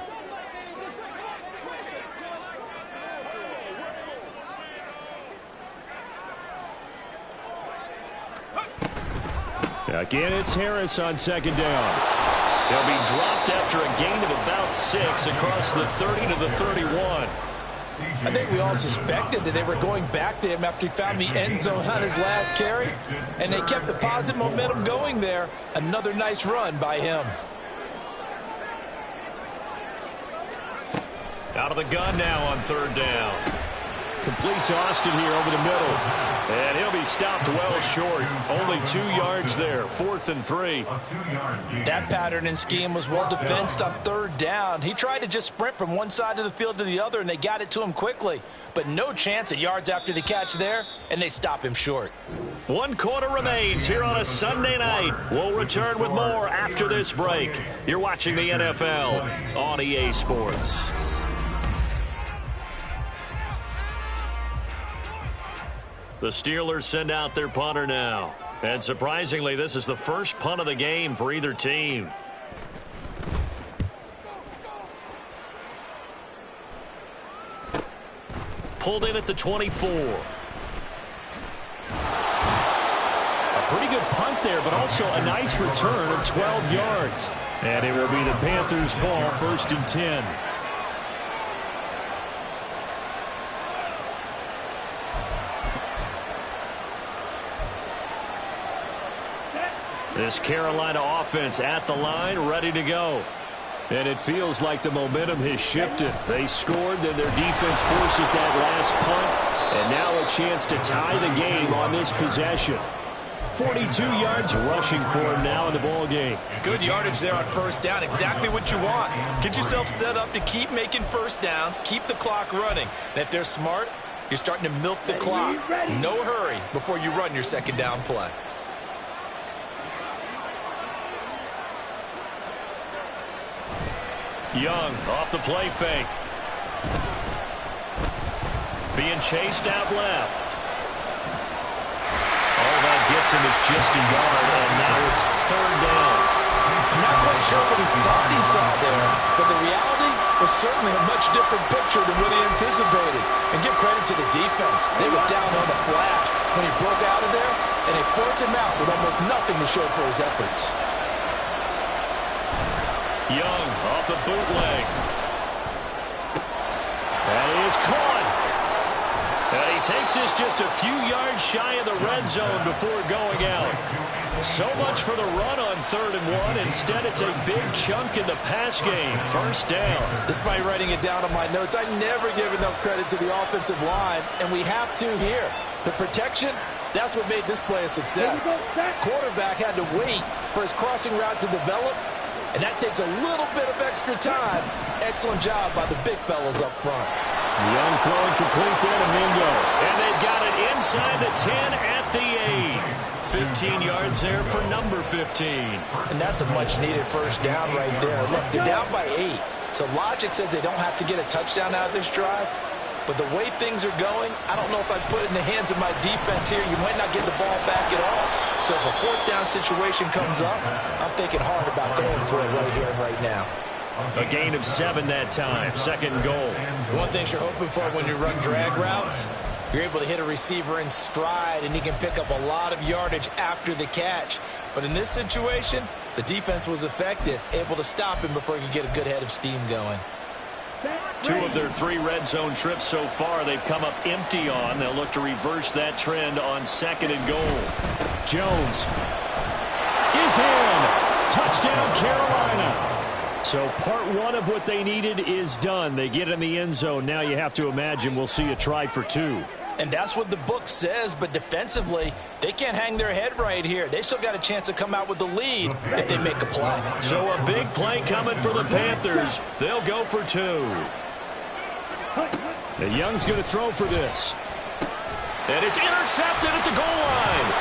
[SPEAKER 1] Again, it's Harris on second down.
[SPEAKER 2] He'll be dropped after a gain of about 6 across the 30 to the 31.
[SPEAKER 4] I think we all suspected that they were going back to him after he found the end zone on his last carry, and they kept the positive momentum going there. Another nice run by him.
[SPEAKER 2] Out of the gun now on third down.
[SPEAKER 1] Complete to Austin here over the middle.
[SPEAKER 2] And he'll be stopped well short. Only 2 yards there. 4th and 3.
[SPEAKER 3] That pattern and scheme was well defensed on third down. He tried to just sprint from one side of the field to the other, and they got it to him quickly. But no chance at yards after the catch there, and they stop him short.
[SPEAKER 2] 1 quarter remains here on a Sunday night. We'll return with more after this break. You're watching the NFL on EA Sports. The Steelers send out their punter now. And surprisingly, this is the first punt of the game for either team. Pulled in at the 24.
[SPEAKER 1] A pretty good punt there, but also a nice return of 12 yards. And it will be the Panthers' ball, 1st and 10. This Carolina offense at the line, ready to go. And it feels like the momentum has shifted. They scored, then their defense forces that last punt. And now a chance to tie the game on this possession. 42 yards rushing for him now in the ball game.
[SPEAKER 3] Good yardage there on first down. Exactly what you want. Get yourself set up to keep making first downs, keep the clock running. And if they're smart, you're starting to milk the clock. No hurry before you run your second down play.
[SPEAKER 2] Young off the play fake. Being chased out left. All that gets him is just a yard, and now it's third down.
[SPEAKER 3] I'm not quite sure what he thought he saw there, but the reality was certainly a much different picture than what he anticipated. And give credit to the defense. They were down on the flash when he broke out of there, and they forced him out with almost nothing to show for his efforts.
[SPEAKER 2] Young off the bootleg. That is caught. And he takes this just a few yards shy of the red zone before going out. So much for the run on 3rd and 1. Instead, it's a big chunk in the pass game. First down.
[SPEAKER 3] Despite writing it down on my notes, I never give enough credit to the offensive line, and we have to here. The protection, that's what made this play a success. Quarterback had to wait for his crossing route to develop, and that takes a little bit of extra time. Excellent job by the big fellas up front.
[SPEAKER 1] Young throwing complete there to Mingo.
[SPEAKER 2] And they've got it inside the 10 at the 8. 15 yards there for number 15.
[SPEAKER 3] And that's a much-needed first down right there. Look, they're down by 8. So logic says they don't have to get a touchdown out of this drive. But the way things are going, I don't know if I'd put it in the hands of my defense here. You might not get the ball back at all. So if a 4th down situation comes up, I'm thinking hard about going for it right here and right now.
[SPEAKER 2] A gain of 7 that time. 2nd and goal.
[SPEAKER 3] One thing you're hoping for when you run drag routes, you're able to hit a receiver in stride, and he can pick up a lot of yardage after the catch. But in this situation, the defense was effective, able to stop him before he could get a good head of steam going.
[SPEAKER 2] 2 of their 3 red zone trips so far they've come up empty on. They'll look to reverse that trend on 2nd and goal.
[SPEAKER 1] Jones is in. Touchdown, Carolina. So part 1 of what they needed is done. They get in the end zone. Now you have to imagine we'll see a try for 2.
[SPEAKER 3] And that's what the book says, but defensively, they can't hang their head right here. They still got a chance to come out with the lead if they make a play.
[SPEAKER 2] So a big play coming for the Panthers. They'll go for 2.
[SPEAKER 1] The Young's going to throw for this.
[SPEAKER 2] And it's intercepted at the goal line.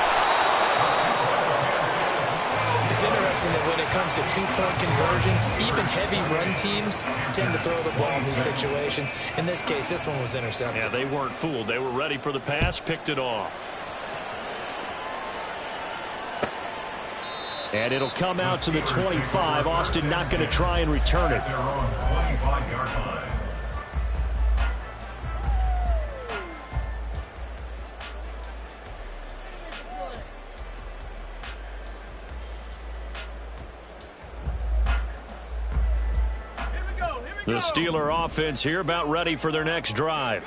[SPEAKER 3] It's interesting that when it comes to two-point conversions, even heavy run teams tend to throw the ball in these situations. In this case, this one was intercepted.
[SPEAKER 2] Yeah, they weren't fooled. They were ready for the pass, picked it off.
[SPEAKER 1] And it'll come out to the 25. Austin not going to try and return it.
[SPEAKER 6] Their own 25-yard line.
[SPEAKER 1] The Steeler offense here about ready for their next drive.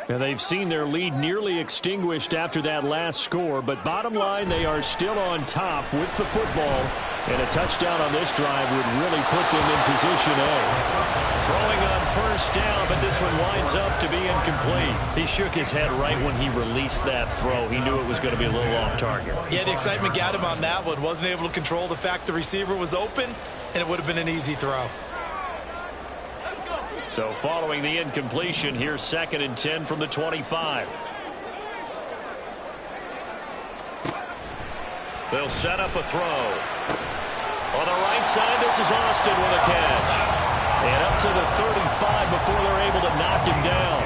[SPEAKER 1] And they've seen their lead nearly extinguished after that last score, but bottom line, they are still on top with the football, and a touchdown on this drive would really put them in position A.
[SPEAKER 2] Throwing on first down, but this one winds up to be incomplete. He shook his head right when he released that throw. He knew it was going to be a little off target.
[SPEAKER 3] Yeah, the excitement got him on that one. Wasn't able to control the fact the receiver was open, and it would have been an easy throw.
[SPEAKER 2] So following the incompletion, here's 2nd and 10 from the 25. They'll set up a throw. On the right side, this is Austin with a catch. And up to the 35 before they're able to knock him down.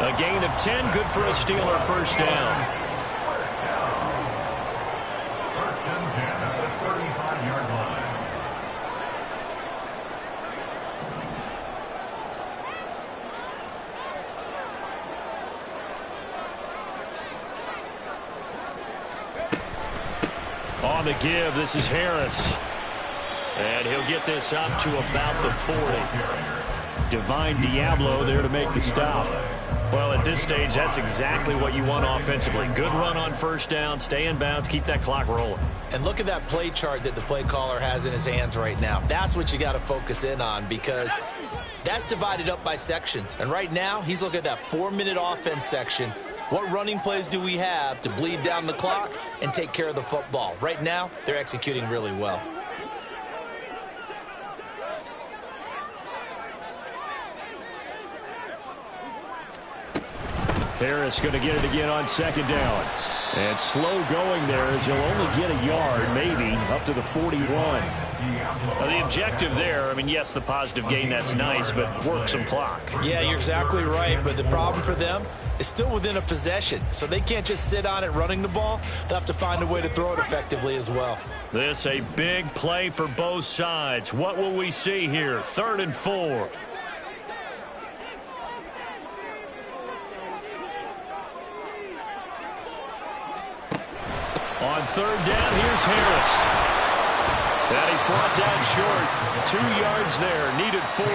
[SPEAKER 2] A gain of 10, good for a Steeler first down.
[SPEAKER 6] First and 10 at the 35-yard line.
[SPEAKER 1] On the give, this is Harris.
[SPEAKER 2] And he'll get this up to about the 40.
[SPEAKER 1] Divine Diablo there to make the stop.
[SPEAKER 2] Well, at this stage, that's exactly what you want offensively. Good run on first down, stay in bounds, keep that clock rolling.
[SPEAKER 3] And look at that play chart that the play caller has in his hands right now. That's what you got to focus in on, because that's divided up by sections. And right now, he's looking at that 4-minute offense section. What running plays do we have to bleed down the clock and take care of the football? Right now, they're executing really well.
[SPEAKER 1] Harris going to get it again on 2nd down. And slow going there as he'll only get a yard, maybe, up to the 41.
[SPEAKER 2] Well, the objective there, I mean, yes, the positive gain, that's nice, but work some clock.
[SPEAKER 3] Yeah, you're exactly right, but the problem for them is still within a possession, so they can't just sit on it running the ball. They'll have to find a way to throw it effectively as well.
[SPEAKER 2] This a big play for both sides. What will we see here? 3rd and 4. On 3rd down, here's Harris. And he's brought down short. 2 yards there, needed 4.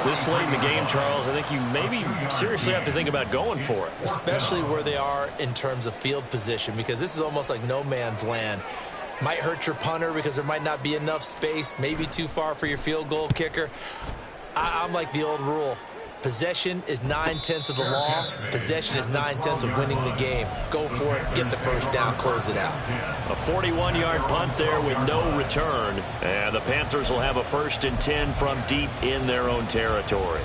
[SPEAKER 2] This late in the game, Charles, I think you maybe seriously have to think about going for it.
[SPEAKER 3] Especially where they are in terms of field position, because this is almost like no man's land. Might hurt your punter because there might not be enough space, maybe too far for your field goal kicker. I'm like the old rule. Possession is 9/10 of the law. Possession is 9/10 of winning the game. Go for it, get the first down, close it out.
[SPEAKER 2] A 41-yard punt there with no return. And the Panthers will have a 1st and 10 from deep in their own territory.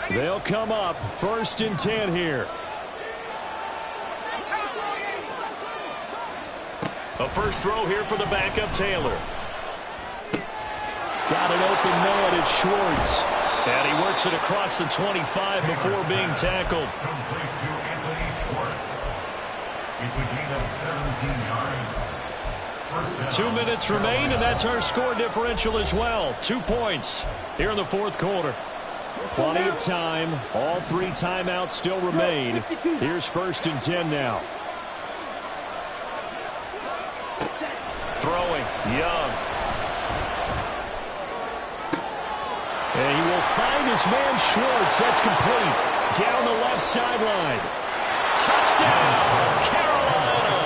[SPEAKER 1] They'll come up 1st and 10 here.
[SPEAKER 2] A first throw here for the backup Taylor.
[SPEAKER 1] Got an open man, it's Schwartz.
[SPEAKER 2] And he works it across the 25 before being tackled.
[SPEAKER 6] Complete to Anthony Schwartz. It's a gain of 17 yards.
[SPEAKER 2] 2 minutes remain, and that's our score differential as well. 2 points here in the 4th quarter.
[SPEAKER 1] Plenty of time. All 3 timeouts still remain. Here's 1st and 10 now.
[SPEAKER 2] Throwing, Young.
[SPEAKER 1] And he will find his man Schwartz. That's complete. Down the left sideline.
[SPEAKER 2] Touchdown, Carolina.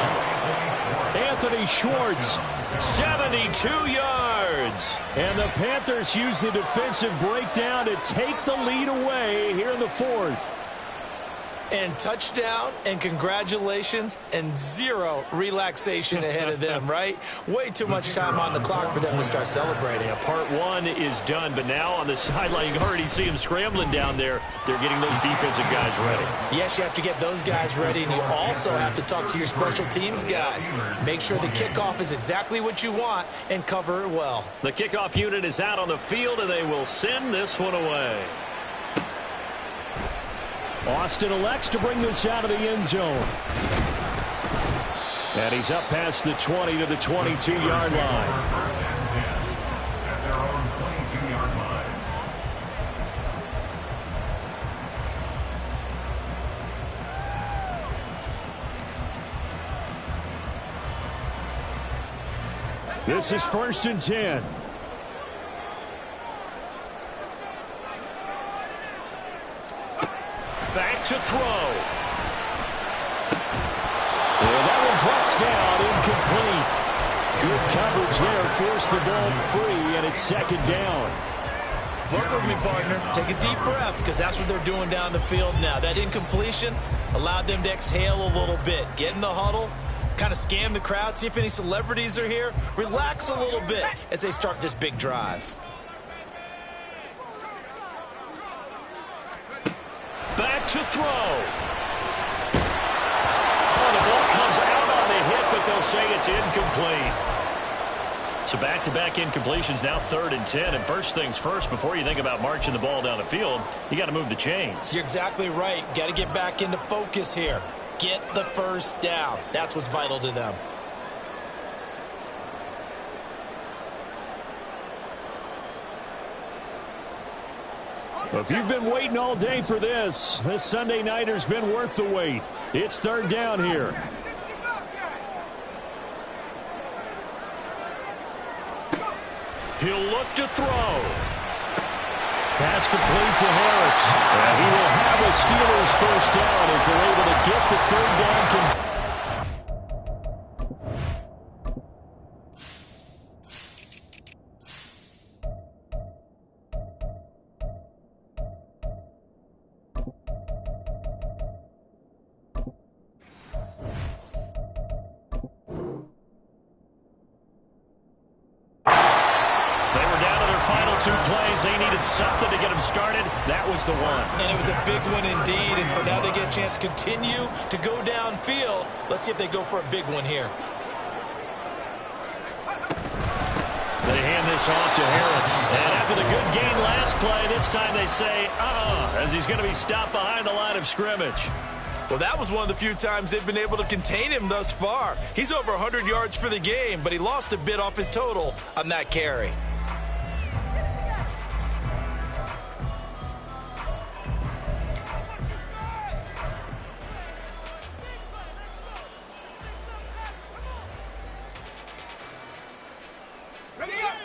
[SPEAKER 1] Anthony Schwartz.
[SPEAKER 2] 72 yards. yards.
[SPEAKER 1] And the Panthers use the defensive breakdown to take the lead away here in the fourth.
[SPEAKER 3] And touchdown, and congratulations, and zero relaxation ahead of them, right? Way too much time on the clock for them to start celebrating.
[SPEAKER 2] Yeah, part one is done, but now on the sideline, you can already see them scrambling down there. They're getting those defensive guys ready.
[SPEAKER 3] Yes, you have to get those guys ready, and you also have to talk to your special teams guys. Make sure the kickoff is exactly what you want and cover it well.
[SPEAKER 2] The kickoff unit is out on the field, and they will send this one away.
[SPEAKER 1] Austin elects to bring this out of the end zone. And he's up past the 20 to the 22-yard line.
[SPEAKER 6] At their own 22-yard line.
[SPEAKER 1] This is 1st and 10.
[SPEAKER 2] Back to throw.
[SPEAKER 1] And that one drops down, incomplete. Good coverage there, forced the ball free, and it's 2nd down.
[SPEAKER 3] Work with me, partner. Take a deep breath, because that's what they're doing down the field now. That incompletion allowed them to exhale a little bit. Get in the huddle, kind of scan the crowd, see if any celebrities are here. Relax a little bit as they start this big drive.
[SPEAKER 2] Back to throw. Oh, the ball comes out on the hit, but they'll say it's incomplete. So back-to-back incompletions, now 3rd and 10. And first things first, before you think about marching the ball down the field, you got to move the chains.
[SPEAKER 3] You're exactly right. Got to get back into focus here. Get the first down. That's what's vital to them.
[SPEAKER 1] If you've been waiting all day for this Sunday nighter's been worth the wait. It's 3rd down here.
[SPEAKER 2] He'll look to throw.
[SPEAKER 1] Pass complete to Harris. And he will have a Steelers first down as they're able to get the 3rd down.
[SPEAKER 2] They needed something to get them started. That was the one.
[SPEAKER 3] And it was a big one indeed, and so now they get a chance to continue to go downfield. Let's see if they go for a big one here.
[SPEAKER 2] They hand this off to Harris. And after the good gain last play, this time they say, as he's going to be stopped behind the line of scrimmage.
[SPEAKER 3] Well, that was one of the few times they've been able to contain him thus far. He's over 100 yards for the game, but he lost a bit off his total on that carry.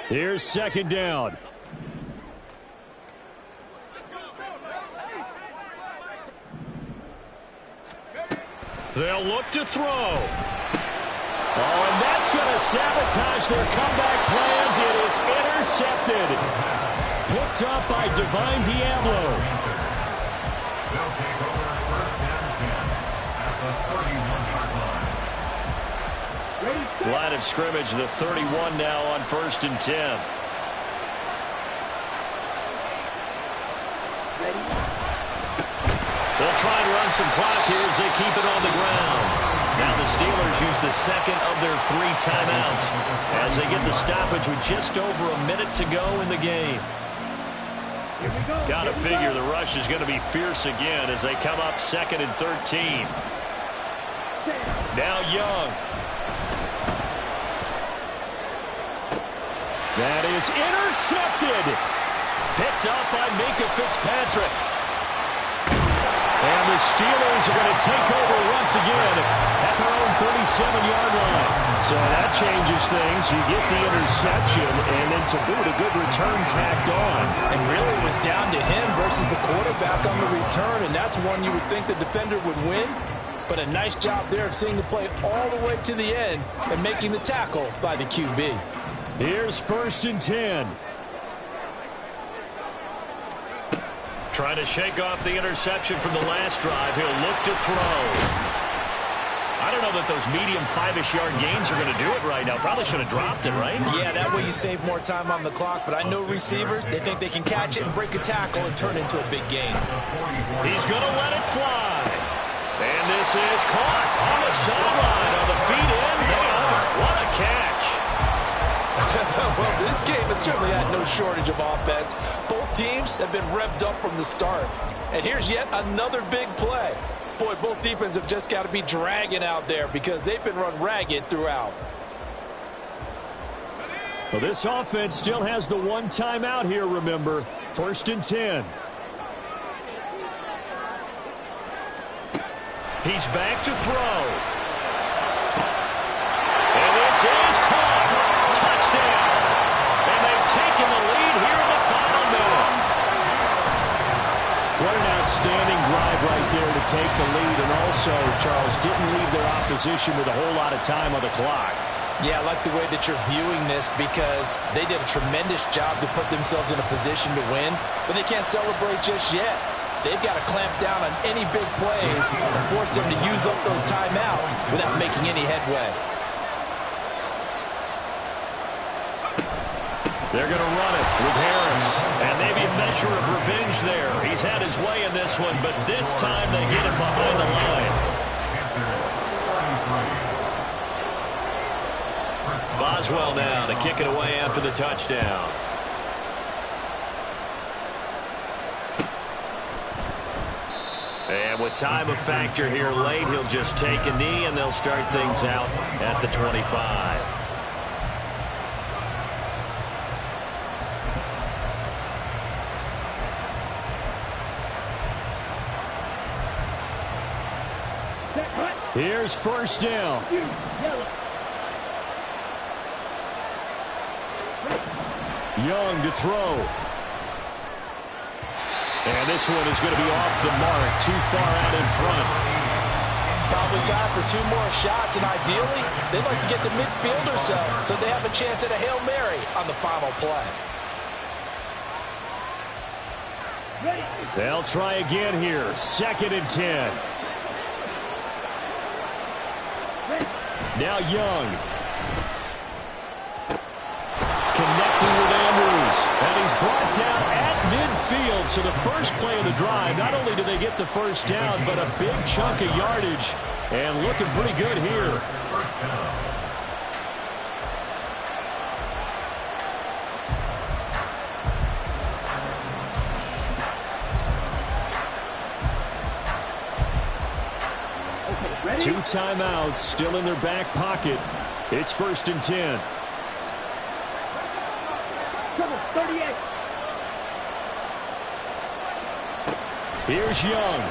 [SPEAKER 1] Here's 2nd down.
[SPEAKER 2] They'll look to throw.
[SPEAKER 1] Oh, and that's going to sabotage their comeback plans. It is intercepted. Picked up by Divine Diablo.
[SPEAKER 6] They'll take over 1st and 10 at the 31-yard line.
[SPEAKER 2] Line of scrimmage, the 31 now on 1st and 10. They'll try and run some clock here as they keep it on the ground. Now the Steelers use the 2nd of their 3 timeouts as they get the stoppage with just over a minute to go in the game. Got to figure the rush is going to be fierce again as they come up 2nd and 13. Now Young.
[SPEAKER 1] That is intercepted.
[SPEAKER 2] Picked up by Minkah Fitzpatrick.
[SPEAKER 1] And the Steelers are going to take over once again at their own 37-yard line. So that changes things. You get the interception, and then to boot, a good return tacked on.
[SPEAKER 3] And really it was down to him versus the quarterback on the return, and that's one you would think the defender would win. But a nice job there of seeing the play all the way to the end and making the tackle by the QB.
[SPEAKER 1] Here's 1st and 10.
[SPEAKER 2] Trying to shake off the interception from the last drive. He'll look to throw. I don't know that those medium 5-ish yard gains are going to do it right now. Probably should have dropped it, right?
[SPEAKER 3] Yeah, that way you save more time on the clock. But I know receivers, they think they can catch it and break a tackle and turn it into a big gain.
[SPEAKER 2] He's going to let it fly. And this is caught on the sideline on the feet in. They are. What a catch.
[SPEAKER 3] Well, this game has certainly had no shortage of offense. Both teams have been revved up from the start. And here's yet another big play. Boy, both defenses have just got to be dragging out there because they've been run ragged throughout.
[SPEAKER 1] Well, this offense still has the one timeout here, remember. 1st and 10.
[SPEAKER 2] He's back to throw. And this is caught. Touchdown. And they've taken the lead here in the final minute.
[SPEAKER 1] What an outstanding drive right there to take the lead. And also, Charles, didn't leave their opposition with a whole lot of time on the clock.
[SPEAKER 3] Yeah, I like the way that you're viewing this because they did a tremendous job to put themselves in a position to win, but they can't celebrate just yet. They've got to clamp down on any big plays and force them to use up those timeouts without making any headway.
[SPEAKER 2] They're going to run it with Harris. And maybe a measure of revenge there. He's had his way in this one, but this time they get him behind the line. Boswell now to kick it away after the touchdown. And with time a factor here late, he'll just take a knee and they'll start things out at the 25.
[SPEAKER 1] Here's 1st down. Young to throw. And this one is going to be off the mark, too far out in front.
[SPEAKER 3] Probably time for 2 more shots, and ideally, they'd like to get to midfield or so they have a chance at a Hail Mary on the final play.
[SPEAKER 1] They'll try again here, 2nd and 10. Now Young. Connecting with Andrews. And he's brought down at midfield. So the first play of the drive, not only do they get the 1st down, but a big chunk of yardage. And looking pretty good here. Two timeouts still in their back pocket. It's 1st and 10.
[SPEAKER 5] Come on, 38.
[SPEAKER 1] Here's Young.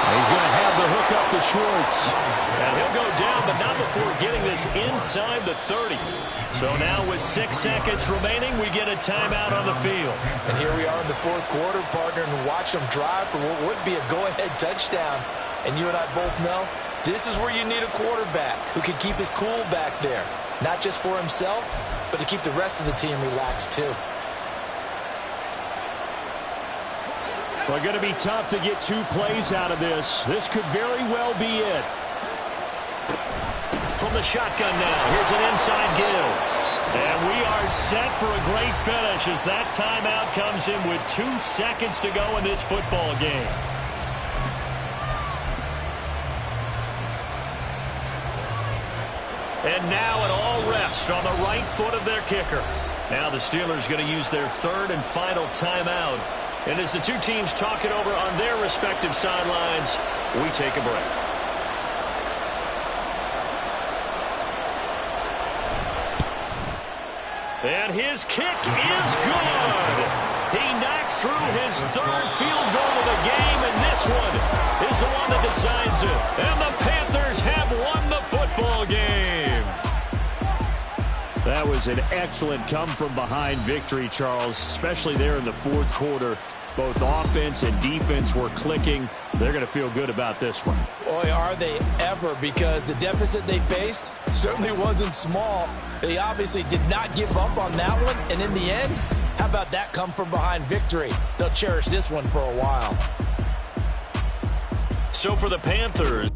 [SPEAKER 1] He's going to have the hook up to Schwartz.
[SPEAKER 2] And he'll go down, but not before getting this inside the 30. So now with 6 seconds remaining, we get a timeout on the field.
[SPEAKER 3] And here we are in the 4th quarter, partner, and watch them drive for what would be a go-ahead touchdown. And you and I both know this is where you need a quarterback who can keep his cool back there. Not just for himself, but to keep the rest of the team relaxed too.
[SPEAKER 1] Well, going to be tough to get 2 plays out of this. This could very well be it.
[SPEAKER 2] From the shotgun now, here's an inside give. And we are set for a great finish as that timeout comes in with 2 seconds to go in this football game. And now an all rest on the right foot of their kicker. Now the Steelers going to use their 3rd and final timeout. And as the 2 teams talk it over on their respective sidelines, we take a break. And his kick is good. He knocks through his 3rd field goal of the game, and this one is the one that decides it. And the Panthers have won the football game.
[SPEAKER 1] That was an excellent come-from-behind victory, Charles, especially there in the fourth quarter. Both offense and defense were clicking. They're going to feel good about this one.
[SPEAKER 3] Boy, are they ever, because the deficit they faced certainly wasn't small. They obviously did not give up on that one, and in the end, how about that come-from-behind victory? They'll cherish this one for a while.
[SPEAKER 2] So for the Panthers,